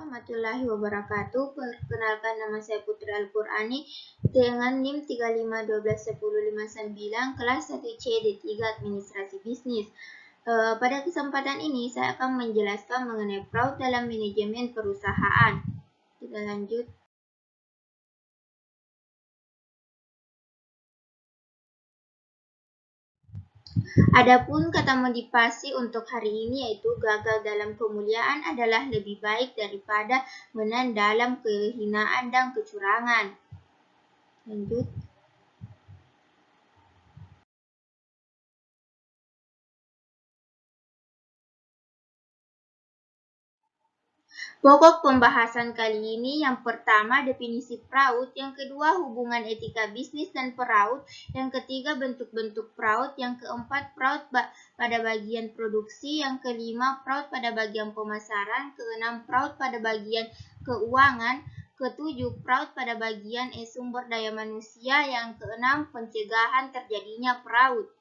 warahmatullahi wabarakatuh. Perkenalkan, nama saya Putri Al-Qurani dengan NIM 35121059 kelas 1C D3 Administrasi Bisnis. Pada kesempatan ini saya akan menjelaskan mengenai fraud dalam manajemen perusahaan. Kita lanjut. Adapun kata motivasi untuk hari ini yaitu gagal dalam kemuliaan adalah lebih baik daripada menang dalam kehinaan dan kecurangan. Lanjut. Pokok pembahasan kali ini yang pertama definisi fraud, yang kedua hubungan etika bisnis dan fraud, yang ketiga bentuk-bentuk fraud, yang keempat fraud pada bagian produksi, yang kelima fraud pada bagian pemasaran, keenam fraud pada bagian keuangan, ketujuh fraud pada bagian sumber daya manusia, yang keenam pencegahan terjadinya fraud.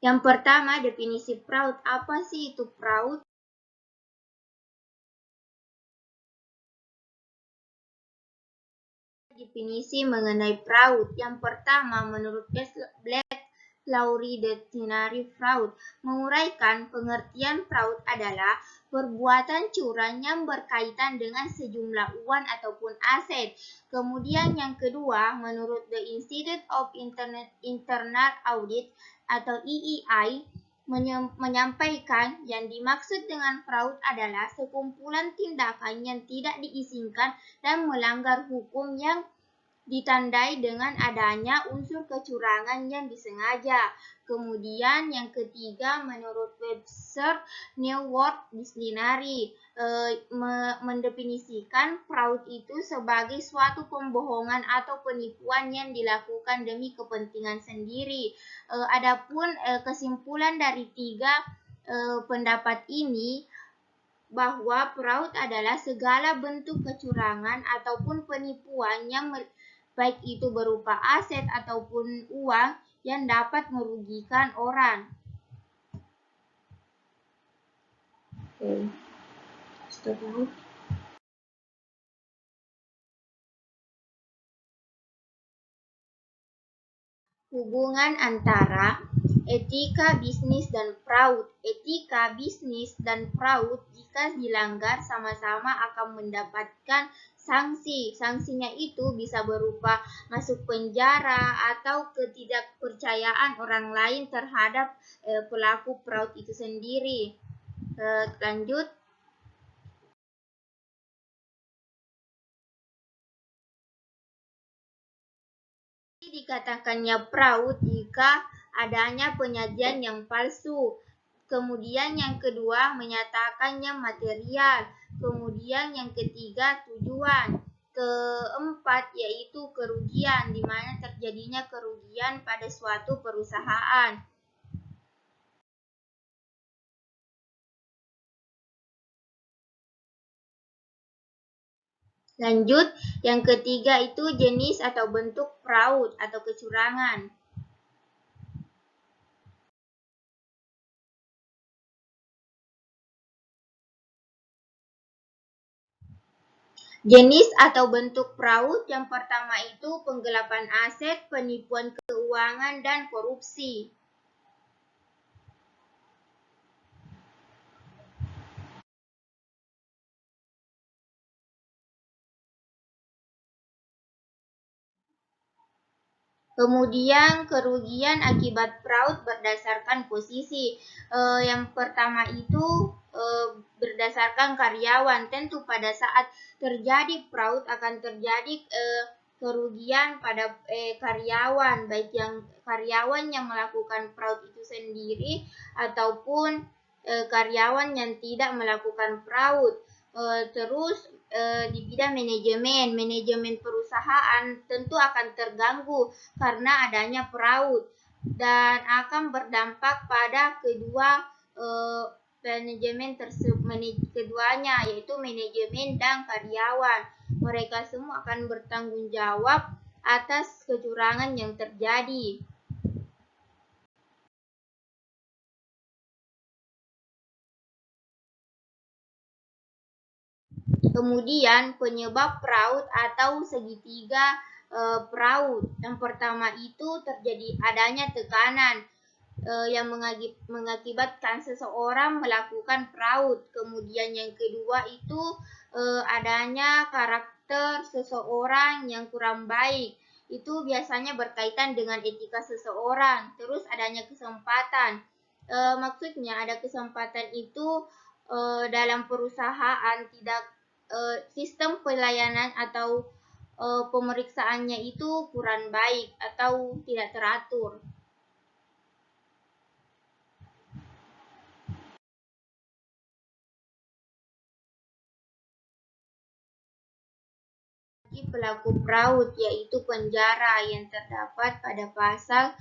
Yang pertama, definisi fraud. Apa sih itu fraud? Definisi mengenai fraud. Yang pertama, menurut Black Lowry Dictionary, fraud menguraikan pengertian fraud adalah perbuatan curang yang berkaitan dengan sejumlah uang ataupun aset. Kemudian yang kedua, menurut The Institute of Internal Audit atau EEI, menyampaikan yang dimaksud dengan fraud adalah sekumpulan tindakan yang tidak diizinkan dan melanggar hukum yang ditandai dengan adanya unsur kecurangan yang disengaja. Kemudian yang ketiga, menurut Webster New World Dictionary, mendefinisikan fraud itu sebagai suatu pembohongan atau penipuan yang dilakukan demi kepentingan sendiri. Adapun kesimpulan dari tiga pendapat ini, bahwa fraud adalah segala bentuk kecurangan ataupun penipuan yang baik itu berupa aset ataupun uang yang dapat merugikan orang. Hubungan antara etika bisnis dan fraud. Etika bisnis dan fraud jika dilanggar sama-sama akan mendapatkan sanksi. Sanksinya itu bisa berupa masuk penjara atau ketidakpercayaan orang lain terhadap pelaku fraud itu sendiri. Lanjut. Dikatakannya fraud jika adanya penyajian yang palsu. Kemudian yang kedua, menyatakannya material. Kemudian yang ketiga, tujuan. Keempat, yaitu kerugian, di mana terjadinya kerugian pada suatu perusahaan. Lanjut, yang ketiga itu jenis atau bentuk fraud atau kecurangan. Jenis atau bentuk fraud yang pertama itu penggelapan aset, penipuan keuangan, dan korupsi. Kemudian kerugian akibat fraud berdasarkan posisi. Yang pertama itu berdasarkan karyawan. Tentu pada saat terjadi fraud akan terjadi kerugian pada karyawan, baik yang karyawan yang melakukan fraud itu sendiri ataupun karyawan yang tidak melakukan fraud. Terus di bidang manajemen perusahaan tentu akan terganggu karena adanya fraud dan akan berdampak pada kedua manajemen keduanya, yaitu manajemen dan karyawan. Mereka semua akan bertanggung jawab atas kecurangan yang terjadi. Kemudian penyebab fraud atau segitiga fraud. Yang pertama itu terjadi adanya tekanan yang mengakibatkan seseorang melakukan fraud. Kemudian yang kedua itu adanya karakter seseorang yang kurang baik. Itu biasanya berkaitan dengan etika seseorang. Terus adanya kesempatan. Maksudnya ada kesempatan itu dalam perusahaan tidak sistem pelayanan atau pemeriksaannya itu kurang baik atau tidak teratur. Pelaku fraud yaitu penjara yang terdapat pada pasal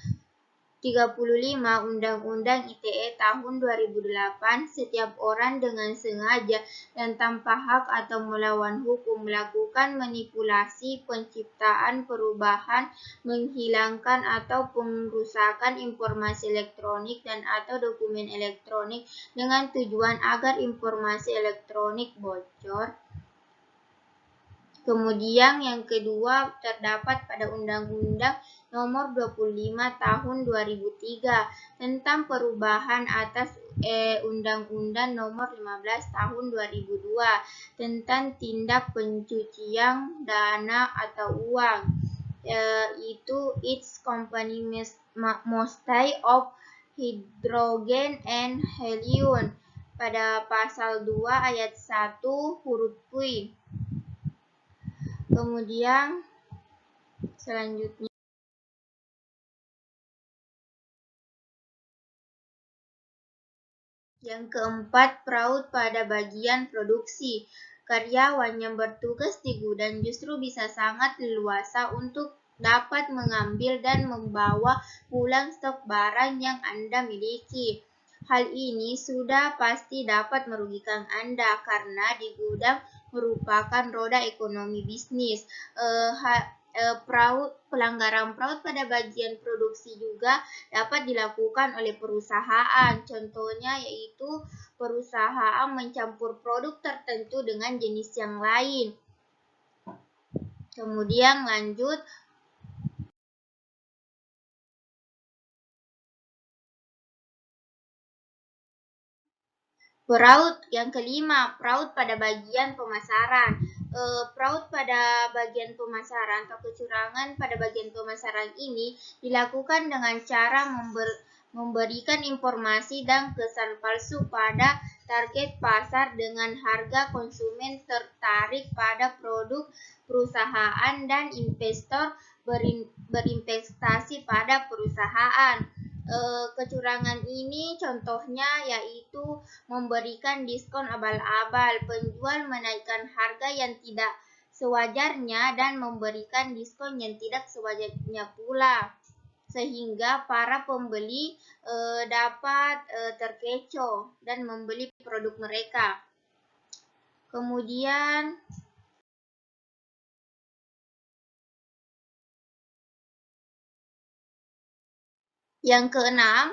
35 Undang-Undang ITE tahun 2008, setiap orang dengan sengaja dan tanpa hak atau melawan hukum melakukan manipulasi, penciptaan, perubahan, menghilangkan atau pengrusakan informasi elektronik dan atau dokumen elektronik dengan tujuan agar informasi elektronik bocor. Kemudian yang kedua terdapat pada Undang-Undang Nomor 25 Tahun 2003 tentang perubahan atas Undang-Undang Nomor 15 Tahun 2002 tentang tindak pencucian dana atau uang, itu its company mostly of hydrogen and helium pada pasal 2 ayat 1 huruf Q. Kemudian selanjutnya yang keempat, fraud pada bagian produksi. Karyawan yang bertugas di gudang justru bisa sangat leluasa untuk dapat mengambil dan membawa pulang stok barang yang Anda miliki. Hal ini sudah pasti dapat merugikan Anda karena di gudang merupakan roda ekonomi bisnis. Pelanggaran fraud pada bagian produksi juga dapat dilakukan oleh perusahaan. Contohnya yaitu perusahaan mencampur produk tertentu dengan jenis yang lain. Kemudian lanjut. Fraud yang kelima, fraud pada bagian pemasaran. Fraud pada bagian pemasaran atau kecurangan pada bagian pemasaran ini dilakukan dengan cara memberikan informasi dan kesan palsu pada target pasar dengan harga konsumen tertarik pada produk perusahaan dan investor berinvestasi pada perusahaan. Kecurangan ini contohnya yaitu memberikan diskon abal-abal, penjual menaikkan harga yang tidak sewajarnya dan memberikan diskon yang tidak sewajarnya pula, sehingga para pembeli dapat terkecoh dan membeli produk mereka. Kemudian yang keenam,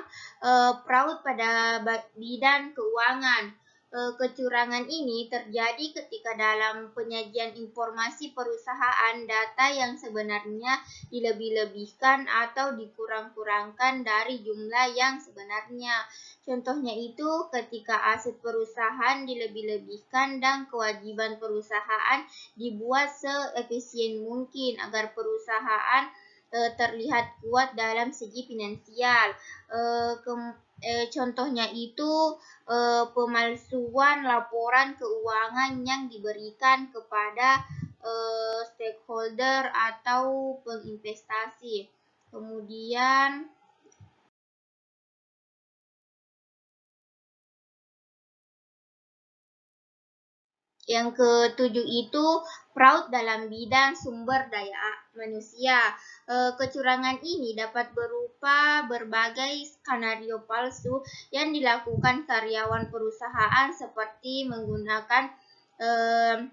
fraud pada bidang keuangan. Kecurangan ini terjadi ketika dalam penyajian informasi perusahaan data yang sebenarnya dilebih-lebihkan atau dikurang-kurangkan dari jumlah yang sebenarnya. Contohnya itu ketika aset perusahaan dilebih-lebihkan dan kewajiban perusahaan dibuat seefisien mungkin agar perusahaan terlihat kuat dalam segi finansial. Contohnya itu pemalsuan laporan keuangan yang diberikan kepada stakeholder atau penginvestasi. Kemudian yang ketujuh itu fraud dalam bidang sumber daya manusia. Kecurangan ini dapat berupa berbagai skenario palsu yang dilakukan karyawan perusahaan seperti menggunakan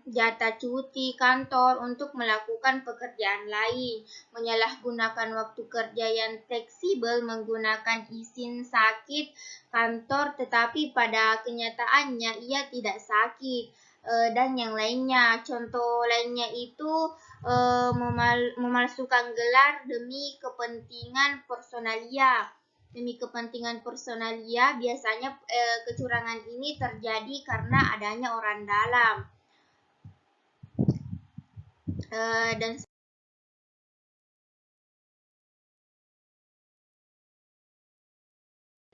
jatah cuti kantor untuk melakukan pekerjaan lain, menyalahgunakan waktu kerja yang fleksibel, menggunakan izin sakit kantor tetapi pada kenyataannya ia tidak sakit, dan yang lainnya. Contoh lainnya itu memalsukan gelar demi kepentingan personalia. Demi kepentingan personalia, biasanya kecurangan ini terjadi karena adanya orang dalam. Dan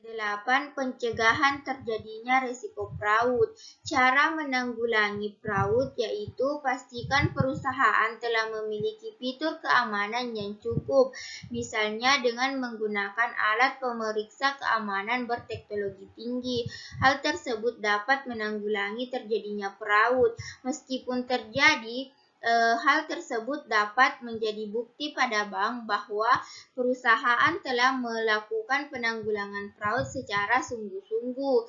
8. Pencegahan terjadinya risiko fraud. Cara menanggulangi fraud yaitu pastikan perusahaan telah memiliki fitur keamanan yang cukup, misalnya dengan menggunakan alat pemeriksa keamanan berteknologi tinggi. Hal tersebut dapat menanggulangi terjadinya fraud. Meskipun terjadi, hal tersebut dapat menjadi bukti pada bank bahwa perusahaan telah melakukan penanggulangan fraud secara sungguh-sungguh.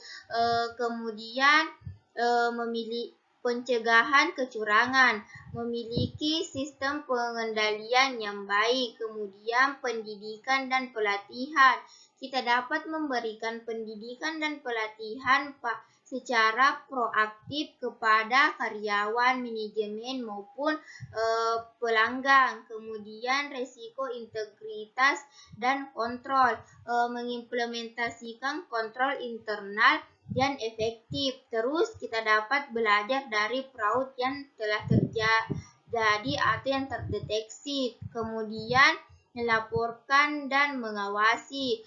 Kemudian memilih pencegahan kecurangan, memiliki sistem pengendalian yang baik, kemudian pendidikan dan pelatihan. Kita dapat memberikan pendidikan dan pelatihan secara proaktif kepada karyawan, manajemen maupun pelanggan. Kemudian resiko integritas dan kontrol, mengimplementasikan kontrol internal yang efektif. Terus kita dapat belajar dari fraud yang telah terjadi atau yang terdeteksi. Kemudian melaporkan dan mengawasi,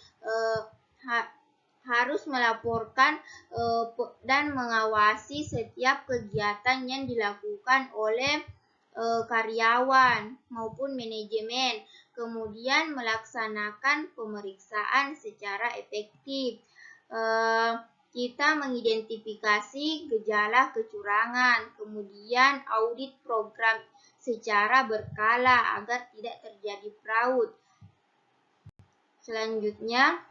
harus melaporkan dan mengawasi setiap kegiatan yang dilakukan oleh karyawan maupun manajemen. Kemudian melaksanakan pemeriksaan secara efektif. Kita mengidentifikasi gejala kecurangan, kemudian audit program secara berkala agar tidak terjadi fraud. Selanjutnya,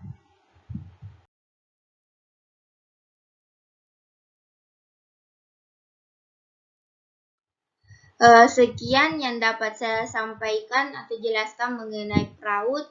sekian yang dapat saya sampaikan atau jelaskan mengenai fraud.